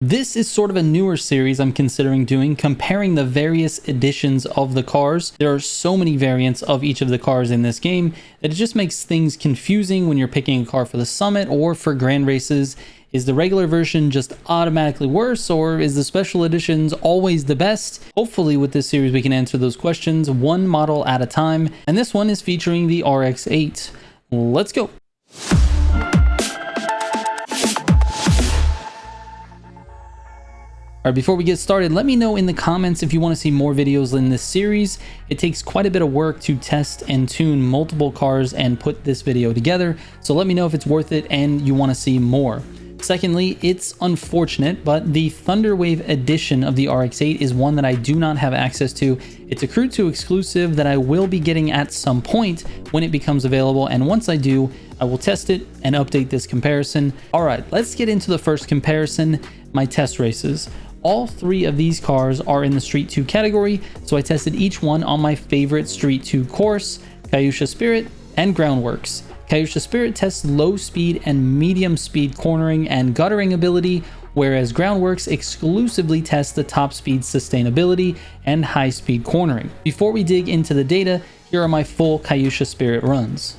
This is sort of a newer series I'm considering doing, comparing the various editions of the cars. There are so many variants of each of the cars in this game that it just makes things confusing when you're picking a car for the summit or for grand races. Is the regular version just automatically worse, or is the special editions always the best? Hopefully with this series we can answer those questions one model at a time, and this one is featuring the RX8. Let's go! Alright, before we get started, let me know in the comments if you want to see more videos in this series. It takes quite a bit of work to test and tune multiple cars and put this video together, so let me know if it's worth it and you want to see more. Secondly, it's unfortunate, but the Thunderwave edition of the RX8 is one that I do not have access to. It's a Crew 2 exclusive that I will be getting at some point when it becomes available, and once I do, I will test it and update this comparison. Alright, let's get into the first comparison, my test races. All three of these cars are in the Street 2 category, so I tested each one on my favorite Street 2 course, Militia Spirit and Groundworks. Militia Spirit tests low speed and medium speed cornering and guttering ability, whereas Groundworks exclusively tests the top speed sustainability and high speed cornering. Before we dig into the data, here are my full Militia Spirit runs.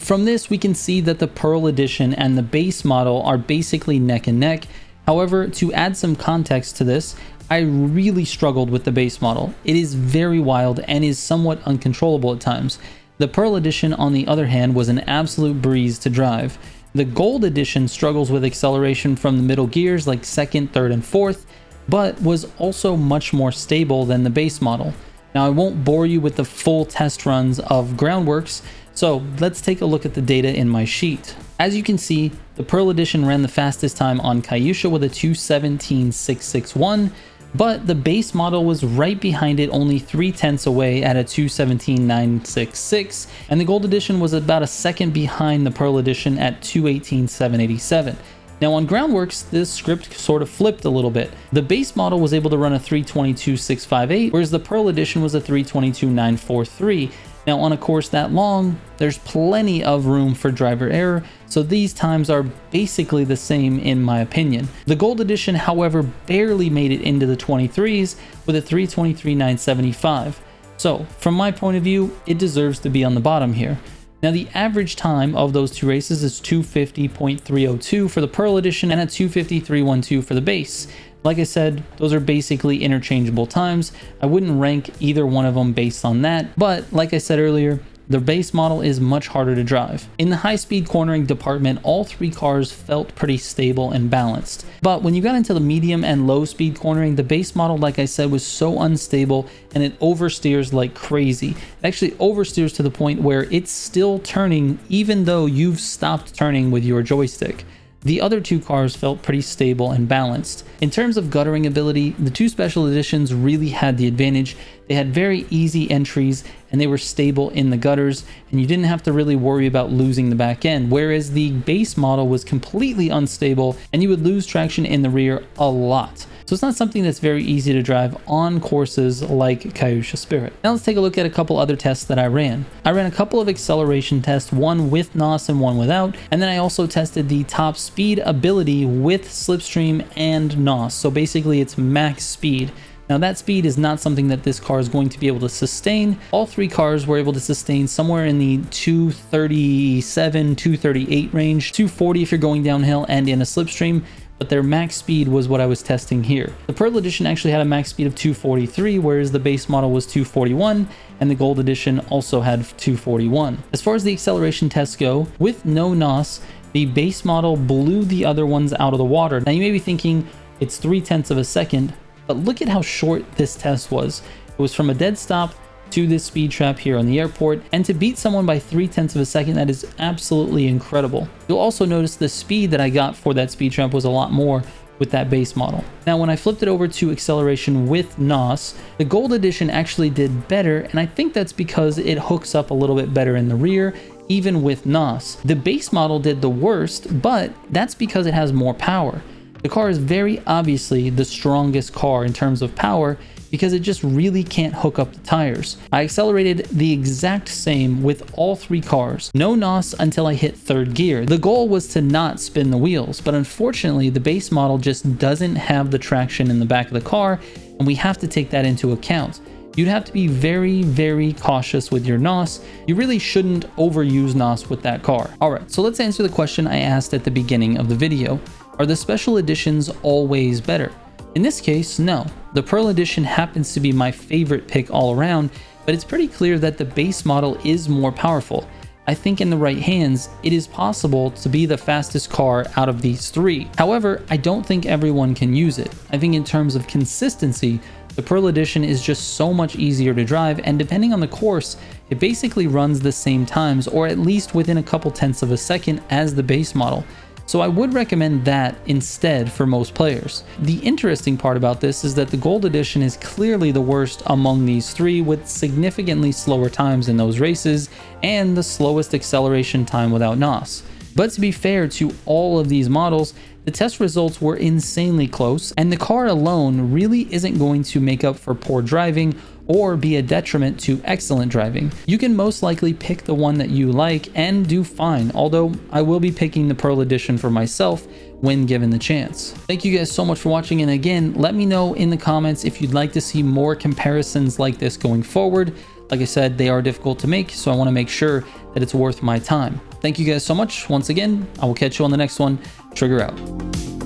From this, we can see that the Pearl Edition and the base model are basically neck and neck. However, to add some context to this, I really struggled with the base model. It is very wild and is somewhat uncontrollable at times. The Pearl Edition, on the other hand, was an absolute breeze to drive. The Gold Edition struggles with acceleration from the middle gears like 2nd, 3rd, and 4th, but was also much more stable than the base model. Now, I won't bore you with the full test runs of Groundworks, so let's take a look at the data in my sheet. As you can see, the Pearl Edition ran the fastest time on Militia with a 2:17.661, but the base model was right behind it, only 0.3 away at a 2:17.966, and the Gold Edition was about a second behind the Pearl Edition at 2:18.787. Now on Groundworks, this script sort of flipped a little bit. The base model was able to run a 3:22.658, whereas the Pearl Edition was a 3:22.943. Now on a course that long, there's plenty of room for driver error, so these times are basically the same in my opinion. The Gold Edition, however, barely made it into the 23s with a 3:23.975. So from my point of view, it deserves to be on the bottom here. Now the average time of those two races is 2:50.302 for the Pearl Edition and a 2:53.12 for the base. Like I said, those are basically interchangeable times. I wouldn't rank either one of them based on that, but like I said earlier, the base model is much harder to drive. In the high-speed cornering department, all three cars felt pretty stable and balanced. But when you got into the medium and low-speed cornering, the base model, like I said, was so unstable and it oversteers like crazy. It actually oversteers to the point where it's still turning even though you've stopped turning with your joystick. The other two cars felt pretty stable and balanced. In terms of guttering ability, the two special editions really had the advantage. They had very easy entries and they were stable in the gutters, and you didn't have to really worry about losing the back end, whereas the base model was completely unstable and you would lose traction in the rear a lot. So it's not something that's very easy to drive on courses like Kyushu Spirit. Now let's take a look at a couple other tests that I ran. I ran a couple of acceleration tests, one with NOS and one without, and then I also tested the top speed ability with Slipstream and NOS. So basically it's max speed. Now that speed is not something that this car is going to be able to sustain. All three cars were able to sustain somewhere in the 237, 238 range, 240 if you're going downhill and in a slipstream, but their max speed was what I was testing here. The Pearl Edition actually had a max speed of 243, whereas the base model was 241, and the Gold Edition also had 241. As far as the acceleration tests go, with no NOS, the base model blew the other ones out of the water. Now you may be thinking it's 0.3 of a second, but look at how short this test was. It was from a dead stop to this speed trap here on the airport, and to beat someone by 0.3 of a second, that is absolutely incredible. You'll also notice the speed that I got for that speed trap was a lot more with that base model. Now when I flipped it over to acceleration with NOS, the Gold Edition actually did better, and I think that's because it hooks up a little bit better in the rear, even with NOS. The base model did the worst, but that's because it has more power. The car is very obviously the strongest car in terms of power because it just really can't hook up the tires. I accelerated the exact same with all three cars. No NOS until I hit third gear. The goal was to not spin the wheels, but unfortunately the base model just doesn't have the traction in the back of the car, and we have to take that into account. You'd have to be very, very cautious with your NOS. You really shouldn't overuse NOS with that car. Alright, so let's answer the question I asked at the beginning of the video. Are the special editions always better? In this case, no. The Pearl Edition happens to be my favorite pick all around, but it's pretty clear that the base model is more powerful. I think in the right hands, it is possible to be the fastest car out of these three. However, I don't think everyone can use it. I think in terms of consistency, the Pearl Edition is just so much easier to drive, and depending on the course, it basically runs the same times, or at least within a couple tenths of a second as the base model. So I would recommend that instead for most players. The interesting part about this is that the Gold Edition is clearly the worst among these three, with significantly slower times in those races and the slowest acceleration time without NOS. But to be fair to all of these models, the test results were insanely close, and the car alone really isn't going to make up for poor driving or be a detriment to excellent driving. You can most likely pick the one that you like and do fine, although I will be picking the Pearl Edition for myself when given the chance. Thank you guys so much for watching, and again, let me know in the comments if you'd like to see more comparisons like this going forward. Like I said, they are difficult to make, so I want to make sure that it's worth my time. Thank you guys so much. Once again, I will catch you on the next one. Trigger out.